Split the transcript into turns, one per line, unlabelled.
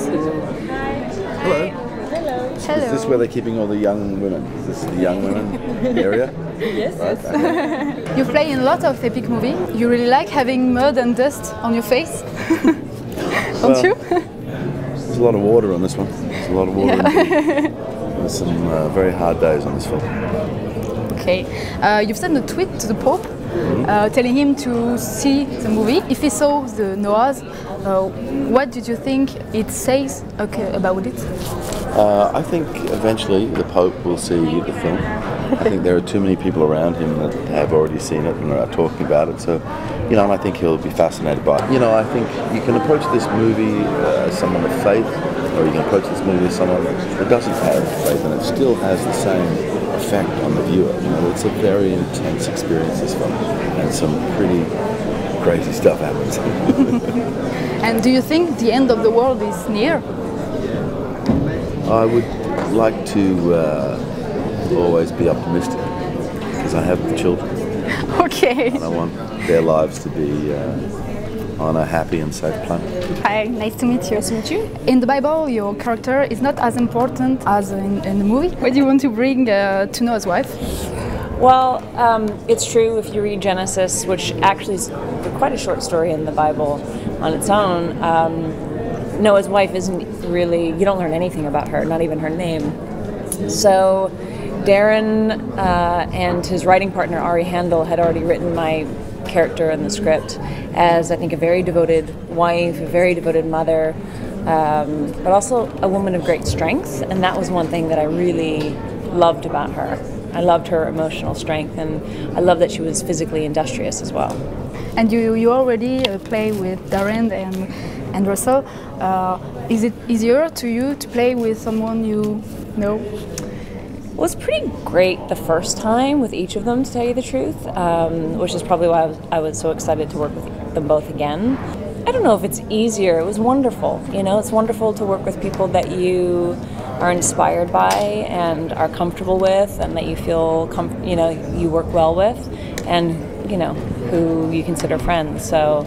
Hello.
Hello.
Is this where they're keeping all the young women? Is this the young women area?
Yes.
Right, okay.
You play in a lot of epic movies. You really like having mud and dust on your face, don't you?
There's a lot of water on this one. There's a lot of water.
Yeah.
There's some very hard days on this film.
Okay. You've sent a tweet to the Pope telling him to see the movie. If he saw the Noahs, what did you think it says about it?
I think eventually the Pope will see the film. I think there are too many people around him that have already seen it and are talking about it. So, and I think he'll be fascinated by it. I think you can approach this movie as someone of faith, or you can approach this movie as someone that doesn't have faith, and it still has the same effect on the viewer. It's a very intense experience, this film, and some pretty crazy stuff happens.
And do you think the end of the world is near?
I would like to always be optimistic, because I have children.
Okay.
And I want their lives to be on a happy and safe planet.
Hi, nice to meet you.
Nice to meet you.
In the Bible, your character is not as important as in the movie. What do you want to bring to Noah's wife?
Well, it's true if you read Genesis, which actually is quite a short story in the Bible on its own. Noah's wife isn't really, you don't learn anything about her, not even her name. So Darren and his writing partner Ari Handel had already written my character in the script as, I think, a very devoted wife, a very devoted mother, but also a woman of great strength. And that was one thing that I really loved about her. I loved her emotional strength, and I love that she was physically industrious as well.
And you already play with Darren and Russell. Is it easier to you to play with someone you know?
It was pretty great the first time with each of them, to tell you the truth, which is probably why I was so excited to work with them both again. I don't know if it's easier. It was wonderful. It's wonderful to work with people that you are inspired by and are comfortable with, and that you feel you work well with, and who you consider friends. So,